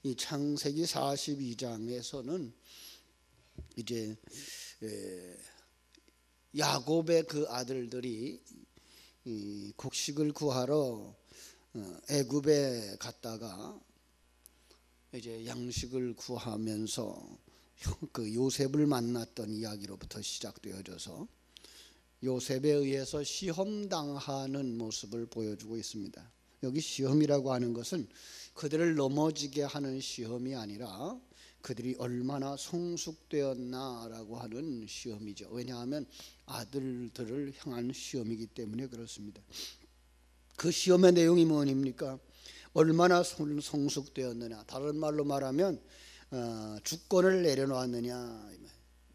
이 창세기 42장에서는 이제 야곱의 그 아들들이 이 곡식을 구하러 애굽에 갔다가 이제 양식을 구하면서 그 요셉을 만났던 이야기로부터 시작되어져서 요셉에 의해서 시험당하는 모습을 보여주고 있습니다. 여기 시험이라고 하는 것은 그들을 넘어지게 하는 시험이 아니라 그들이 얼마나 성숙되었나라고 하는 시험이죠. 왜냐하면 아들들을 향한 시험이기 때문에 그렇습니다. 그 시험의 내용이 뭐입니까? 얼마나 성숙되었느냐. 다른 말로 말하면 주권을 내려놓았느냐.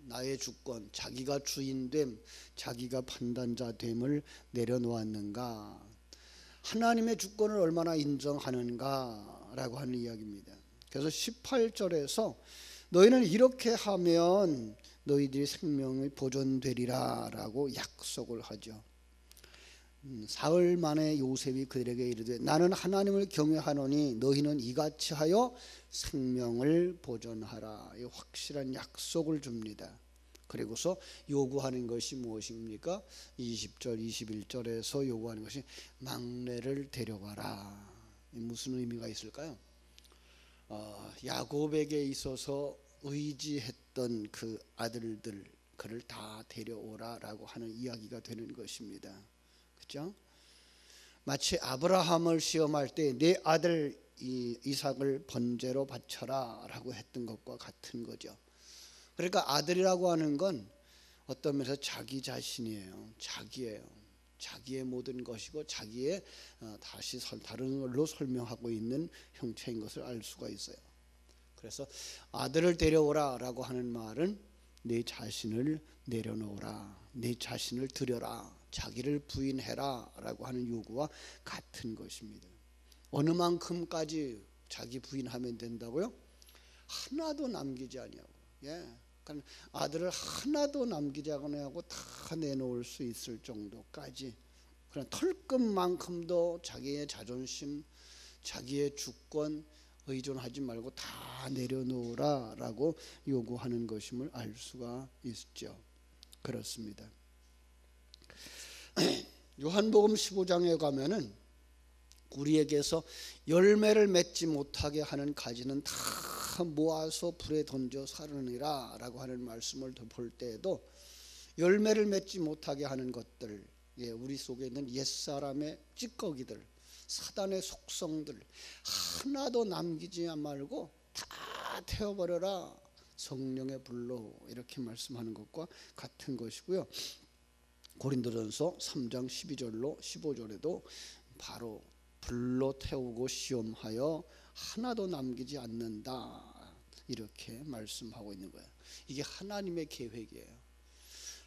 나의 주권, 자기가 주인됨, 자기가 판단자됨을 내려놓았는가. 하나님의 주권을 얼마나 인정하는가라고 하는 이야기입니다. 그래서 18절에서 너희는 이렇게 하면 너희들의 생명이 보존되리라 라고 약속을 하죠. 사흘 만에 요셉이 그들에게 이르되 나는 하나님을 경외하노니 너희는 이같이 하여 생명을 보존하라. 이 확실한 약속을 줍니다. 그리고서 요구하는 것이 무엇입니까? 20절 21절에서 요구하는 것이 막내를 데려가라. 무슨 의미가 있을까요? 야곱에게 있어서 의지했던 그 아들들 그를 다 데려오라라고 하는 이야기가 되는 것입니다. 그렇죠? 마치 아브라함을 시험할 때 내 아들 이삭을 번제로 바쳐라라고 했던 것과 같은 거죠. 그러니까 아들이라고 하는 건 어떤 면에서 자기 자신이에요. 자기예요. 자기의 모든 것이고 자기의 다시 다른 걸로 설명하고 있는 형체인 것을 알 수가 있어요. 그래서 아들을 데려오라라고 하는 말은 내 자신을 내려놓으라, 내 자신을 드려라, 자기를 부인해라라고 하는 요구와 같은 것입니다. 어느 만큼까지 자기 부인하면 된다고요? 하나도 남기지 아니하고, 그러니까 아들을 하나도 남기지 않고 다 내놓을 수 있을 정도까지, 그냥 털끝만큼도 자기의 자존심, 자기의 주권 의존하지 말고 다 내려놓으라라고 요구하는 것임을 알 수가 있죠. 그렇습니다. 요한복음 15장에 가면은 우리에게서 열매를 맺지 못하게 하는 가지는 다 모아서 불에 던져 사르니라 라고 하는 말씀을 볼 때에도 열매를 맺지 못하게 하는 것들, 우리 속에 있는 옛사람의 찌꺼기들, 사단의 속성들 하나도 남기지 말고 다 태워버려라, 성령의 불로, 이렇게 말씀하는 것과 같은 것이고요. 고린도전서 3장 12절로 15절에도 바로 불로 태우고 시험하여 하나도 남기지 않는다, 이렇게 말씀하고 있는 거예요. 이게 하나님의 계획이에요.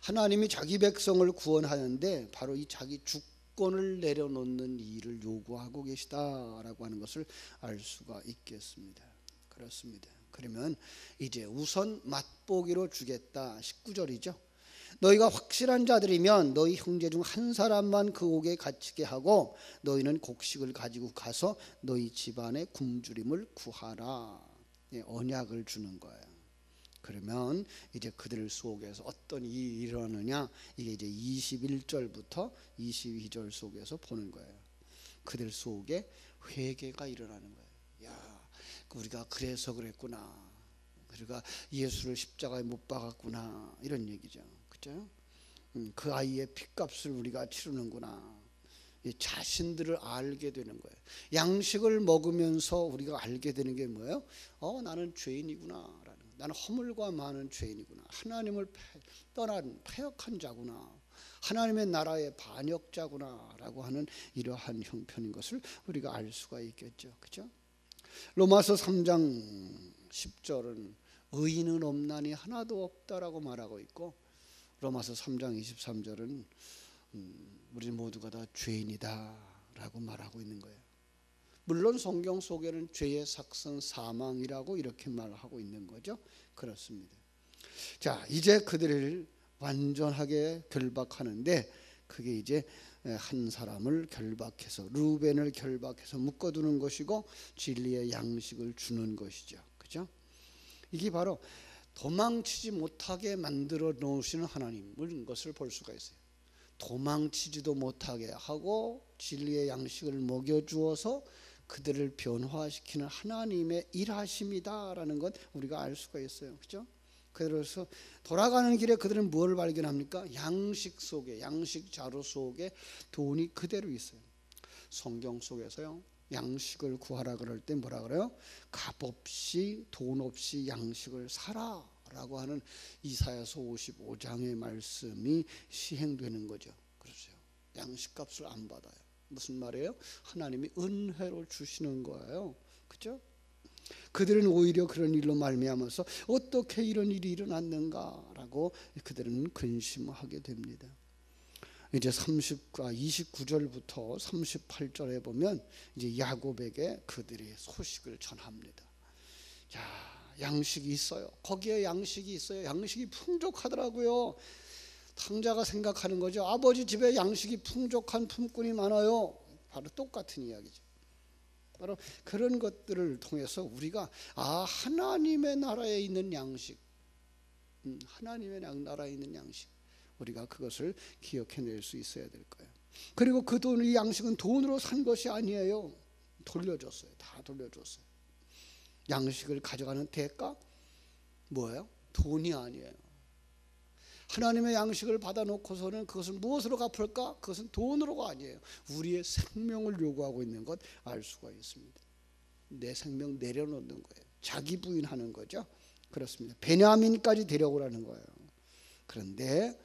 하나님이 자기 백성을 구원하는데 바로 이 자기 주권을 내려놓는 일을 요구하고 계시다라고 하는 것을 알 수가 있겠습니다. 그렇습니다. 그러면 이제 우선 맛보기로 주겠다. 19절이죠. 너희가 확실한 자들이면 너희 형제 중 한 사람만 그 옥에 갇히게 하고 너희는 곡식을 가지고 가서 너희 집안의 굶주림을 구하라. 언약을 주는 거예요. 그러면 이제 그들 속에서 어떤 일이 일어나느냐, 이게 이제 21절부터 22절 속에서 보는 거예요. 그들 속에 회개가 일어나는 거예요. 야, 우리가 그래서 그랬구나, 우리가 예수를 십자가에 못 박았구나, 이런 얘기죠. 그죠? 그 아이의 핏값을 우리가 치르는구나, 자신들을 알게 되는 거예요. 양식을 먹으면서 우리가 알게 되는 게 뭐예요? 나는 죄인이구나, 나는 허물과 많은 죄인이구나, 하나님을 떠난 패역한 자구나, 하나님의 나라의 반역자구나 라고 하는 이러한 형편인 것을 우리가 알 수가 있겠죠. 그죠? 로마서 3장 10절은 의인은 없나니 하나도 없다라고 말하고 있고, 로마서 3장 23절은 우리 모두가 다 죄인이다 라고 말하고 있는 거예요. 물론 성경 속에는 죄의 삭선 사망이라고 이렇게 말하고 있는 거죠. 그렇습니다. 자, 이제 그들을 완전하게 결박하는데 그게 이제 한 사람을 결박해서 루벤을 결박해서 묶어두는 것이고 진리의 양식을 주는 것이죠. 그죠? 이게 바로 도망치지 못하게 만들어 놓으시는 하나님인 것을 볼 수가 있어요. 도망치지도 못하게 하고 진리의 양식을 먹여주어서 그들을 변화시키는 하나님의 일하심이다라는 것 우리가 알 수가 있어요. 그죠? 그래서 돌아가는 길에 그들은 무엇을 발견합니까? 양식 속에, 양식 자루 속에 돈이 그대로 있어요. 성경 속에서요, 양식을 구하라 그럴 때 뭐라 그래요? 값없이 돈 없이 양식을 사라 라고 하는 이사야서 55장의 말씀이 시행되는 거죠. 그렇죠. 양식값을 안 받아요. 무슨 말이에요? 하나님이 은혜로 주시는 거예요. 그죠? 그들은 오히려 그런 일로 말미암아서 어떻게 이런 일이 일어났는가라고 그들은 근심하게 됩니다. 이제 29절부터 38절에 보면 이제 야곱에게 그들이 소식을 전합니다. 야, 양식이 있어요. 거기에 양식이 있어요. 양식이 풍족하더라고요. 탕자가 생각하는 거죠. 아버지 집에 양식이 풍족한 품꾼이 많아요. 바로 똑같은 이야기죠. 바로 그런 것들을 통해서 우리가 하나님의 나라에 있는 양식, 하나님의 나라에 있는 양식, 우리가 그것을 기억해낼 수 있어야 될 거예요. 그리고 그 돈, 이 양식은 돈으로 산 것이 아니에요. 돌려줬어요. 다 돌려줬어요. 양식을 가져가는 대가 뭐예요? 돈이 아니에요. 하나님의 양식을 받아놓고서는 그것을 무엇으로 갚을까? 그것은 돈으로가 아니에요. 우리의 생명을 요구하고 있는 것 알 수가 있습니다. 내 생명 내려놓는 거예요. 자기 부인하는 거죠. 그렇습니다. 베냐민까지 데려오라는 거예요. 그런데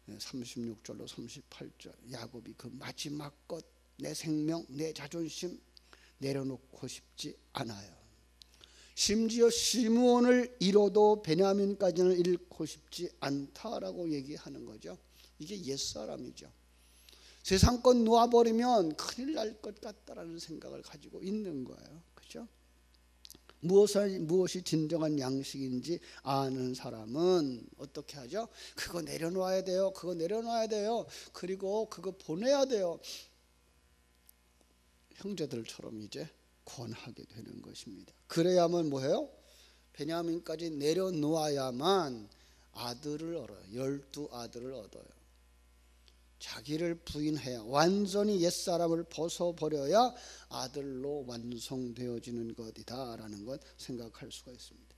36절로 38절 야곱이 그 마지막 것, 내 생명, 내 자존심 내려놓고 싶지 않아요. 심지어 시므온을 잃어도 베냐민까지는 잃고 싶지 않다라고 얘기하는 거죠. 이게 옛사람이죠. 세상 것 놓아버리면 큰일 날 것 같다라는 생각을 가지고 있는 거예요. 그렇죠? 무엇이 진정한 양식인지 아는 사람은 어떻게 하죠? 그거 내려놔야 돼요. 그거 내려놔야 돼요. 그리고 그거 보내야 돼요. 형제들처럼 이제 권하게 되는 것입니다. 그래야만 뭐예요? 베냐민까지 내려놓아야만 아들을 얻어요. 12아들을 얻어요. 자기를 부인해야, 완전히 옛사람을 벗어버려야 아들로 완성되어지는 것이다 라는 것 생각할 수가 있습니다.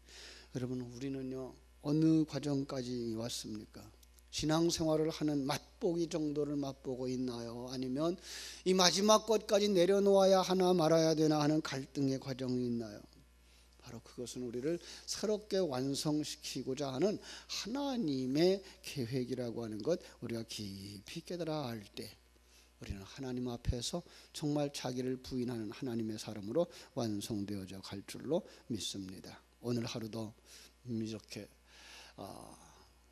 여러분, 우리는요 어느 과정까지 왔습니까? 신앙생활을 하는 맛보기 정도를 맛보고 있나요? 아니면 이 마지막 것까지 내려놓아야 하나 말아야 되나 하는 갈등의 과정이 있나요? 바로 그것은 우리를 새롭게 완성시키고자 하는 하나님의 계획이라고 하는 것 우리가 깊이 깨달아 알 때 우리는 하나님 앞에서 정말 자기를 부인하는 하나님의 사람으로 완성되어져 갈 줄로 믿습니다. 오늘 하루도 이렇게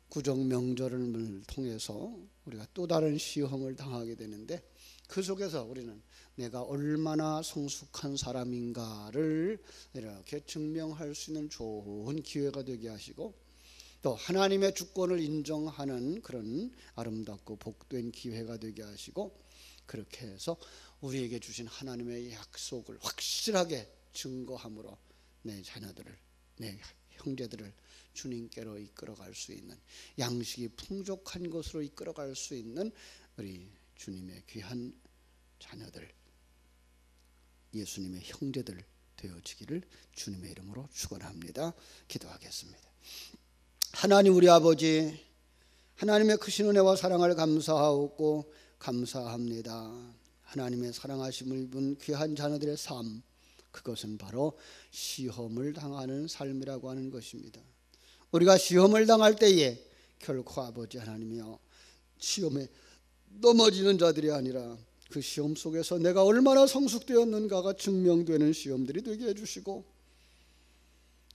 구정 명절을 통해서 우리가 또 다른 시험을 당하게 되는데 그 속에서 우리는 내가 얼마나 성숙한 사람인가를 이렇게 증명할 수 있는 좋은 기회가 되게 하시고 또 하나님의 주권을 인정하는 그런 아름답고 복된 기회가 되게 하시고 그렇게 해서 우리에게 주신 하나님의 약속을 확실하게 증거함으로 내 자녀들을, 내 형제들을 주님께로 이끌어갈 수 있는, 양식이 풍족한 것으로 이끌어갈 수 있는 우리 주님의 귀한 자녀들, 예수님의 형제들 되어지기를 주님의 이름으로 축원합니다. 기도하겠습니다. 하나님 우리 아버지, 하나님의 크신 은혜와 사랑을 감사하고 감사합니다. 하나님의 사랑하심을 입은 귀한 자녀들의 삶, 그것은 바로 시험을 당하는 삶이라고 하는 것입니다. 우리가 시험을 당할 때에 결코 아버지 하나님이여 시험에 넘어지는 자들이 아니라 그 시험 속에서 내가 얼마나 성숙되었는가가 증명되는 시험들이 되게 해주시고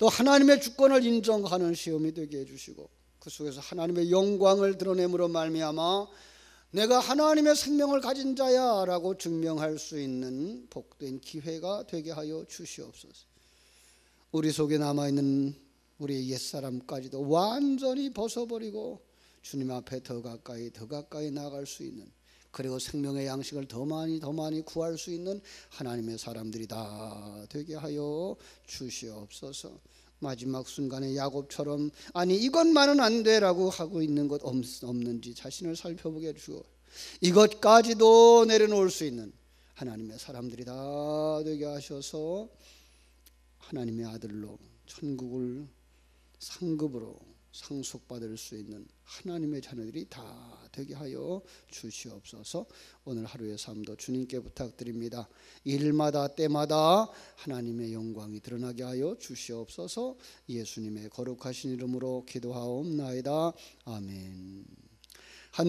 또 하나님의 주권을 인정하는 시험이 되게 해주시고 그 속에서 하나님의 영광을 드러냄으로 말미암아 내가 하나님의 생명을 가진 자야 라고 증명할 수 있는 복된 기회가 되게 하여 주시옵소서. 우리 속에 남아있는 우리의 옛사람까지도 완전히 벗어버리고 주님 앞에 더 가까이 나아갈 수 있는 그리고 생명의 양식을 더 많이 구할 수 있는 하나님의 사람들이 다 되게 하여 주시옵소서. 마지막 순간에 야곱처럼 아니 이것만은 안 돼라고 하고 있는 것 없는지 자신을 살펴보게 해주고 이것까지도 내려놓을 수 있는 하나님의 사람들이 다 되게 하셔서 하나님의 아들로 천국을 상급으로 상속받을 수 있는 하나님의 자녀들이 다 되게 하여 주시옵소서. 오늘 하루의 삶도 주님께 부탁드립니다. 일마다 때마다 하나님의 영광이 드러나게 하여 주시옵소서. 예수님의 거룩하신 이름으로 기도하옵나이다. 아멘. 하늘